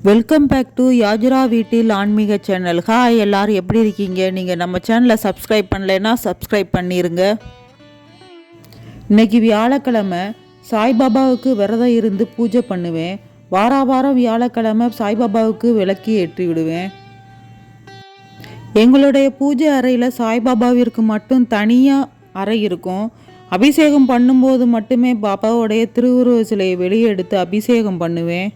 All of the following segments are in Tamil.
வெல்கம் பேக் டு யாஜுரா வீட்டில் ஆன்மீக சேனல். ஹாய், எல்லாரும் எப்படி இருக்கீங்க? நீங்கள் நம்ம சேனலை சப்ஸ்கிரைப் பண்ணலைன்னா சப்ஸ்கிரைப் பண்ணிடுங்க. இன்னைக்கு வியாழக்கிழமை சாய்பாபாவுக்கு விரதம் இருந்து பூஜை பண்ணுவேன். வாரம் வியாழக்கிழமை சாய்பாபாவுக்கு விளக்கி ஏற்றி விடுவேன். எங்களுடைய பூஜை அறையில் சாய்பாபாவிற்கு மட்டும் தனியாக அறை இருக்கும். அபிஷேகம் பண்ணும்போது மட்டுமே பாபாவுடைய திருவுருவ சிலையை வெளியே எடுத்து அபிஷேகம் பண்ணுவேன்.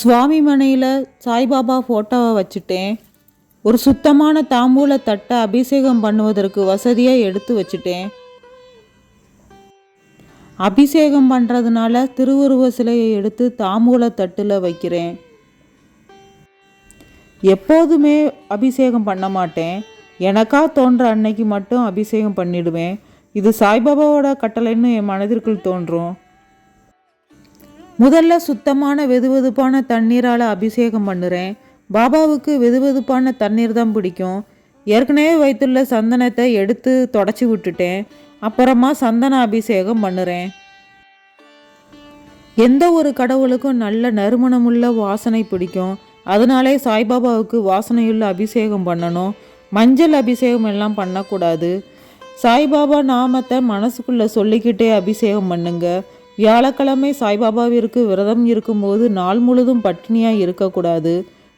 சுவாமி மனையில் சாய்பாபா ஃபோட்டோவை வச்சுட்டேன். ஒரு சுத்தமான தாம்பூல தட்டை அபிஷேகம் பண்ணுவதற்கு வசதியாக எடுத்து வச்சுட்டேன். அபிஷேகம் பண்ணுறதுனால திருவுருவ சிலையை எடுத்து தாம்பூல தட்டில் வைக்கிறேன். எப்போதுமே அபிஷேகம் பண்ண மாட்டேன். எனக்கா தோன்ற அன்னைக்கு மட்டும் அபிஷேகம் பண்ணிடுவேன். இது சாய்பாபாவோட கட்டளைன்னு என் மனதிற்குள் தோன்றும். முதல்ல சுத்தமான வெதுவெதுப்பான தண்ணீரால் அபிஷேகம் பண்ணுறேன். பாபாவுக்கு வெதுவெதுப்பான தண்ணீர் தான் பிடிக்கும். ஏற்கனவே வைத்துள்ள சந்தனத்தை எடுத்து தொடச்சி விட்டுட்டேன். அப்புறமா சந்தன அபிஷேகம் பண்ணுறேன். எந்த ஒரு கடவுளுக்கும் நல்ல நறுமணமுள்ள வாசனை பிடிக்கும். அதனாலே சாய்பாபாவுக்கு வாசனையுள்ள அபிஷேகம் பண்ணணும். மஞ்சள் அபிஷேகம் எல்லாம் பண்ணக்கூடாது. சாய்பாபா நாமத்தை மனசுக்குள்ளே சொல்லிக்கிட்டே அபிஷேகம் பண்ணுங்க. வியாழக்கிழமை சாய்பாபாவிற்கு விரதம் இருக்கும்போது நாள் முழுதும் பட்னியாக இருக்கக்கூடாது.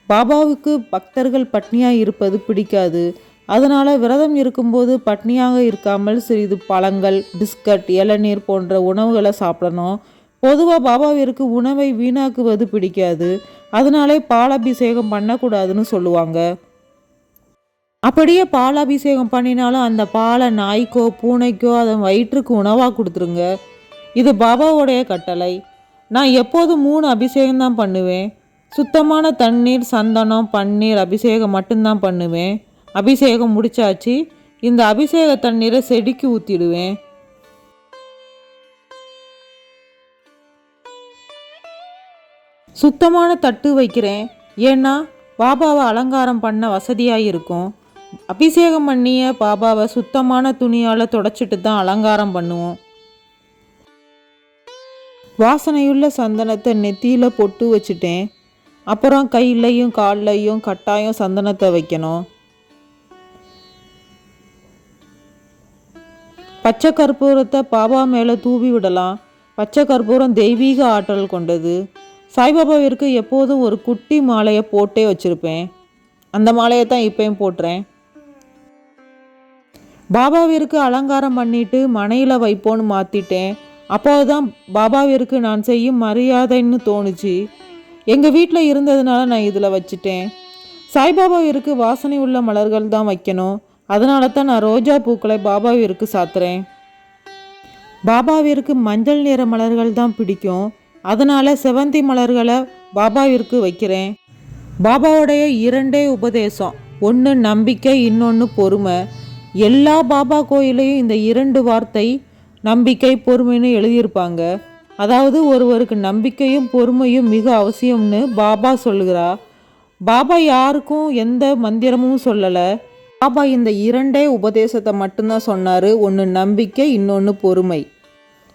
பாபாவுக்கு பக்தர்கள் பட்னியாக இருப்பது பிடிக்காது. அதனால் விரதம் இருக்கும்போது பட்னியாக இருக்காமல் சிறிது பழங்கள், பிஸ்கட், இளநீர் போன்ற உணவுகளை சாப்பிடணும். பொதுவாக பாபாவிற்கு உணவை வீணாக்குவது பிடிக்காது. அதனாலே பாலாபிஷேகம் பண்ணக்கூடாதுன்னு சொல்லுவாங்க. அப்படியே பாலாபிஷேகம் பண்ணினாலும் அந்த பாலை நாய்க்கோ பூனைக்கோ அதன் வயிற்றுக்கு உணவாக கொடுத்துருங்க. இது பாபாவுடைய கட்டளை. நான் எப்போதும் 3 அபிஷேகம் தான் பண்ணுவேன். சுத்தமான தண்ணீர், சந்தனம், பன்னீர் அபிஷேகம் மட்டும்தான் பண்ணுவேன். அபிஷேகம் முடிச்சாச்சு. இந்த அபிஷேக தண்ணீரை செடிக்கு ஊற்றிடுவேன். சுத்தமான தட்டு வைக்கிறேன். ஏன்னா பாபாவை அலங்காரம் பண்ண வசதியாக இருக்கும். அபிஷேகம் பண்ணிய பாபாவை சுத்தமான துணியால் தொடச்சிட்டு தான் அலங்காரம் பண்ணுவோம். வாசனையுள்ள சந்தனத்தை நெத்தியில் பொட்டு வச்சுட்டேன். அப்புறம் கையிலையும் கால்லையும் கட்டாயம் சந்தனத்தை வைக்கணும். பச்சை கற்பூரத்தை பாபா மேலே தூவி விடலாம். பச்சை கற்பூரம் தெய்வீக ஆற்றல் கொண்டது. சாய்பாபாவிற்கு எப்போதும் ஒரு குட்டி மாலையை போட்டே வச்சுருப்பேன். அந்த மாலையை தான் இப்பயும் போட்டுறேன். பாபாவிற்கு அலங்காரம் பண்ணிட்டு மனையில் வைப்போன்னு மாற்றிட்டேன். அப்போதுதான் பாபாவிற்கு நான் செய்யும் மரியாதைன்னு தோணுச்சு. எங்கள் வீட்டில் இருந்ததுனால நான் இதில் வச்சுட்டேன். சாய்பாபாவிற்கு வாசனை உள்ள மலர்கள் தான் வைக்கணும். அதனால தான் நான் ரோஜா பூக்களை பாபாவிற்கு சாத்துறேன். பாபாவிற்கு மஞ்சள் நிற மலர்கள் தான் பிடிக்கும். அதனால் செவந்தி மலர்களை பாபாவிற்கு வைக்கிறேன். பாபாவுடைய 2 உபதேசம். ஒன்று நம்பிக்கை, இன்னொன்று பொறுமை. எல்லா பாபா கோயிலையும் இந்த 2 வார்த்தை நம்பிக்கை, பொறுமைன்னு எழுதியிருப்பாங்க. அதாவது ஒருவருக்கு நம்பிக்கையும் பொறுமையும் மிக அவசியம்னு பாபா சொல்லுகிறா. பாபா யாருக்கும் எந்த மந்திரமும் சொல்லலை. பாபா இந்த 2 உபதேசத்தை மட்டும்தான் சொன்னார். ஒன்று நம்பிக்கை, இன்னொன்று பொறுமை.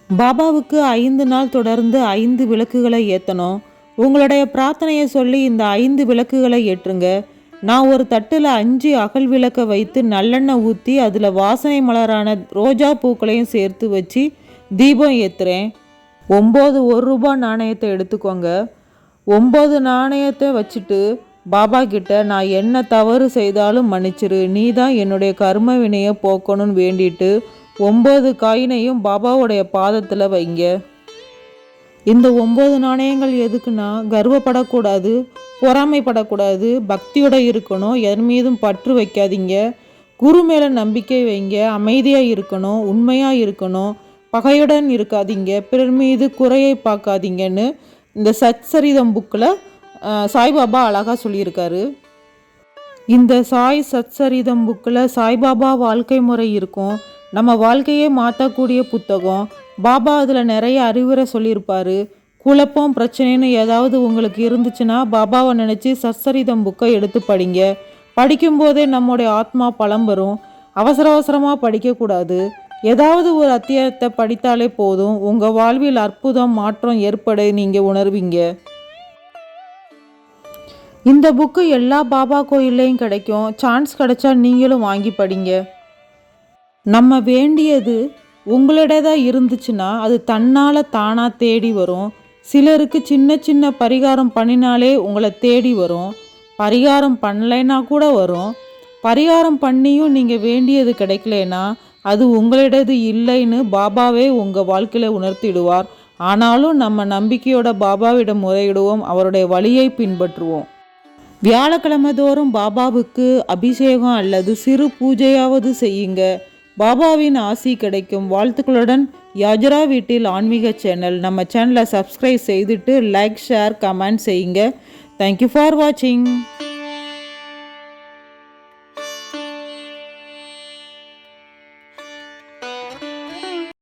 பாபாவுக்கு 5 நாள் தொடர்ந்து 5 விளக்குகளை ஏற்றணும். உங்களுடைய பிரார்த்தனையை சொல்லி இந்த 5 விளக்குகளை ஏற்றுங்க. நான் ஒரு தட்டில் 5 அகல் விளக்கை வைத்து நல்லெண்ணெய் ஊற்றி அதில் வாசனை மலரான ரோஜா பூக்களையும் சேர்த்து வச்சு தீபம் ஏற்றுறேன். 9 1 நாணயத்தை எடுத்துக்கோங்க. 9 நாணயத்தை வச்சுட்டு பாபா கிட்ட நான் என்ன தவறு செய்தாலும் மன்னிச்சிரு, நீ தான் என்னுடைய கர்ம வினையை போக்கணும்னு வேண்டிட்டு 9 காயினையும் பாபாவுடைய பாதத்தில் வைங்க. இந்த 9 நாணயங்கள் எதுக்குன்னா, கர்வப்படக்கூடாது, பொறாமைப்படக்கூடாது, பக்தியோட இருக்கணும், எதன் மீதும் பற்று வைக்காதீங்க, குரு மேலே நம்பிக்கை வைங்க, அமைதியாக இருக்கணும், உண்மையாக இருக்கணும், பகையுடன் இருக்காதீங்க, பிறர் மீது குறையை பார்க்காதீங்கன்னு இந்த சச்சரிதம் புக்கில் சாய்பாபா அழகாக சொல்லியிருக்காரு. இந்த சச்சரிதம் புக்கில் சாய்பாபா வாழ்க்கை முறை இருக்கும். நம்ம வாழ்க்கையை மாற்றக்கூடிய புத்தகம். பாபா அதில் நிறைய அறிவுரை சொல்லியிருப்பார். குழப்பம், பிரச்சனைன்னு ஏதாவது உங்களுக்கு இருந்துச்சுன்னா பாபாவை நினச்சி சச்சரிதம் புக்கை எடுத்து படிங்க. படிக்கும்போதே நம்முடைய ஆத்மா பலம் பெறும். அவசரமாக படிக்கக்கூடாது. ஏதாவது ஒரு அத்தியாயத்தை படித்தாலே போதும், உங்கள் வாழ்வில் அற்புதம் மாற்றம் ஏற்பட நீங்கள் உணர்வீங்க. இந்த புக்கு எல்லா பாபா கோயில்லையும் கிடைக்கும். சான்ஸ் கிடைச்சா நீங்களும் வாங்கி படிங்க. நம்ம வேண்டியது உங்களிடம் இருந்துச்சுன்னா அது தன்னால் தானாக தேடி வரும். சிலருக்கு சின்ன சின்ன பரிகாரம் பண்ணினாலே உங்களை தேடி வரும். பரிகாரம் பண்ணலைன்னா கூட வரும். பரிகாரம் பண்ணியும் நீங்கள் வேண்டியது கிடைக்கலனா அது உங்களிடது இல்லைன்னு பாபாவே உங்கள் வாழ்க்கையில் உணர்த்திடுவார். ஆனாலும் நம்ம நம்பிக்கையோட பாபாவிடம் முறையிடுவோம், அவருடைய வழியை பின்பற்றுவோம். வியாழக்கிழமை தோறும் பாபாவுக்கு அபிஷேகம் அல்லது சிறு பூஜையாவது செய்யுங்க. பாபாவின் ஆசி கிடைக்கும். வாழ்த்துக்களுடன் யாஜரா வீட்டில் ஆன்மீக சேனல். நம்ம சேனலை சப்ஸ்கிரைப் செய்துட்டு லைக், ஷேர், கமெண்ட் செய்யுங்க. தேங்க்யூ ஃபார் வாட்சிங்.